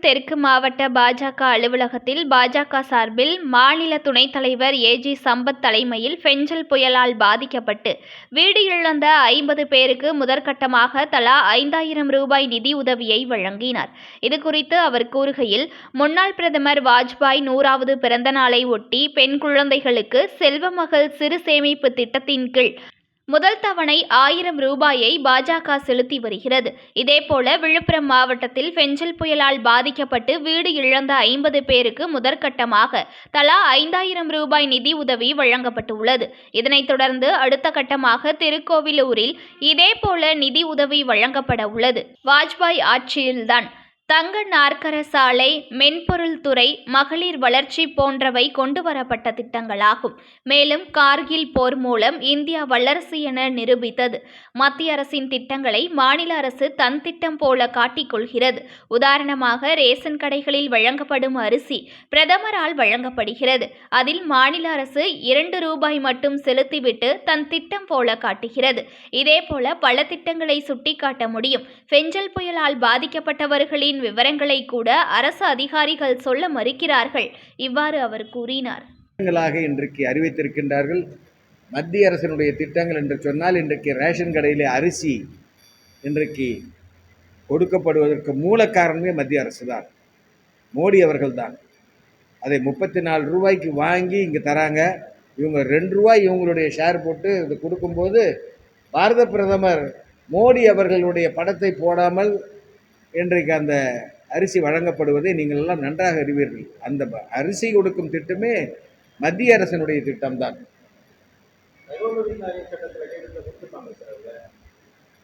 தெற்கு மாவட்ட பாஜக அலுவலகத்தில் பாஜக சார்பில் மாநில துணைத் தலைவர் ஏஜி சம்பத் தலைமையில் பெஞ்சல் புயலால் பாதிக்கப்பட்டு வீடு இழந்த 50 பேருக்கு முதற்கட்டமாக தலா 5000 ரூபாய் நிதி உதவியை வழங்கினார். இதுகுறித்து அவர் கூறுகையில், முன்னாள் பிரதமர் வாஜ்பாய் 100வது பிறந்த நாளை ஒட்டி பெண் குழந்தைகளுக்கு செல்வமகள் சிறு சேமிப்பு திட்டத்தின் கீழ் முதல் தவணை 1000 ரூபாயை பாஜக செலுத்தி வருகிறது. இதேபோல விழுப்புரம் மாவட்டத்தில் பெஞ்சல் புயலால் பாதிக்கப்பட்டு வீடு இழந்த 50 பேருக்கு முதற்கட்டமாக தலா 5000 ரூபாய் நிதி உதவி வழங்கப்பட்டுள்ளது. இதனைத் தொடர்ந்து அடுத்த கட்டமாக திருக்கோவிலூரில் இதேபோல நிதி உதவி வழங்கப்பட உள்ளது. வாஜ்பாய் ஆட்சியில்தான் தங்க நாற்கர சாலை, மென்பொருள் துறை, மகளிர் வளர்ச்சி போன்றவை கொண்டுவரப்பட்ட திட்டங்களாகும். மேலும் கார்கில் போர் மூலம் இந்தியா வல்லரசு என நிரூபித்தது. மத்திய அரசின் திட்டங்களை மாநில அரசு தன் திட்டம் போல காட்டிக் கொள்கிறது. உதாரணமாக ரேஷன் கடைகளில் வழங்கப்படும் அரிசி பிரதமரால் வழங்கப்படுகிறது. அதில் மாநில அரசு 2 ரூபாய் மட்டும் செலுத்திவிட்டு தன் திட்டம் போல காட்டுகிறது. இதேபோல பல திட்டங்களை சுட்டிக்காட்ட முடியும். பெஞ்சல் புயலால் பாதிக்கப்பட்டவர்களின் விவரங்களை கூட அரசு அதிகாரிகள் சொல்ல மறுக்கிறார்கள். இவ்வாறு அவர் கூறினார். இன்றைக்கு அறிவித்திருக்கின்றார்கள். மத்திய அரசினுடைய திட்டங்கள் என்று சொன்னால், இன்றைக்கு ரேஷன் கடையிலே அரிசி இன்றைக்கு கொடுக்கப்படுவதற்கு மூல காரணமே மத்திய அரசு தான், மோடி அவர்கள் தான். அதை 34 ரூபாய்க்கு வாங்கி இங்கே தராங்க. இவங்க 2 ரூபாய் இவங்களுடைய ஷேர் போட்டு இது கொடுக்கும்போது, பாரத பிரதமர் மோடி அவர்களுடைய படத்தை போடாமல் இன்றைக்கு அந்த அரிசி வழங்கப்படுவதை நீங்கள் எல்லாம் நன்றாக அறிவீர்கள். அந்த அரிசி கொடுக்கும் திட்டமே மத்திய அரசினுடைய திட்டம்தான்.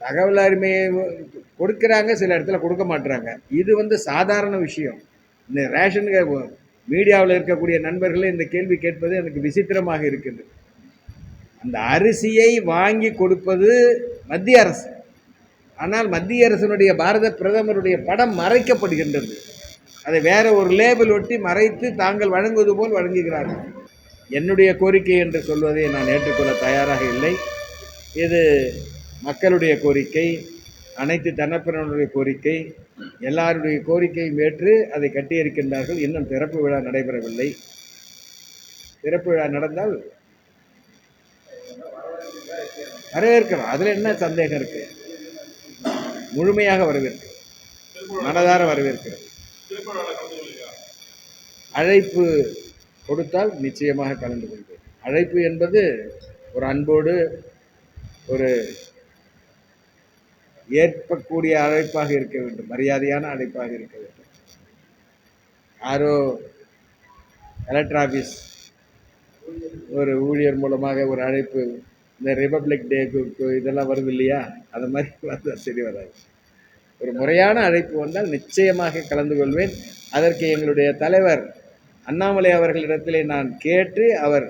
தகவல் அருமையை கொடுக்குறாங்க, சில இடத்துல கொடுக்க மாட்டுறாங்க. இது சாதாரண விஷயம். இந்த ரேஷன் மீடியாவில் இருக்கக்கூடிய நண்பர்களே இந்த கேள்வி கேட்பது எனக்கு விசித்திரமாக இருக்கின்றது. அந்த அரிசியை வாங்கி கொடுப்பது மத்திய அரசு. ஆனால் மத்திய அரசினுடைய பாரத பிரதமருடைய படம் மறைக்கப்படுகின்றது. அதை வேற ஒரு லேபிள் ஒட்டி மறைத்து தாங்கள் வழங்குவது போல் வழங்குகிறார்கள். என்னுடைய கோரிக்கை என்று சொல்வதை நான் ஏற்றுக்கொள்ள தயாராக இல்லை. இது மக்களுடைய கோரிக்கை, அனைத்து தரப்பினருடைய கோரிக்கை, எல்லாருடைய கோரிக்கையும் ஏற்று அதை கட்டியிருக்கின்றார்கள். இன்னும் திறப்பு விழா நடைபெறவில்லை. திறப்பு விழா நடந்தால் வரவேற்கிறோம். அதில் என்ன சந்தேகம் இருக்குது? முழுமையாக வரவேற்கிறோம், மனதார வரவேற்கிறோம். அழைப்பு கொடுத்தால் நிச்சயமாக கலந்து கொள்வேன். அழைப்பு என்பது ஒரு அன்போடு ஒரு ஏற்கக்கூடிய அழைப்பாக இருக்க வேண்டும், மரியாதையான அழைப்பாக இருக்க வேண்டும். யாரோ கலெக்டர் ஆஃபீஸ் ஒரு ஊழியர் மூலமாக ஒரு அழைப்பு, இந்த ரிபப்ளிக் டேக்கு இதெல்லாம் வருது இல்லையா, அது மாதிரி வந்தால் சரி வராது. ஒரு முறையான அழைப்பு வந்தால் நிச்சயமாக கலந்து கொள்வேன். அதற்கு எங்களுடைய தலைவர் அண்ணாமலை அவர்களிடத்திலே நான் கேட்டு, அவர்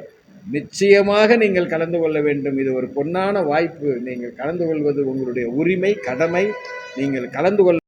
நிச்சயமாக நீங்கள் கலந்து கொள்ள வேண்டும், இது ஒரு பொன்னான வாய்ப்பு, நீங்கள் கலந்து கொள்வது உங்களுடைய உரிமை, கடமை, நீங்கள் கலந்து கொள்ள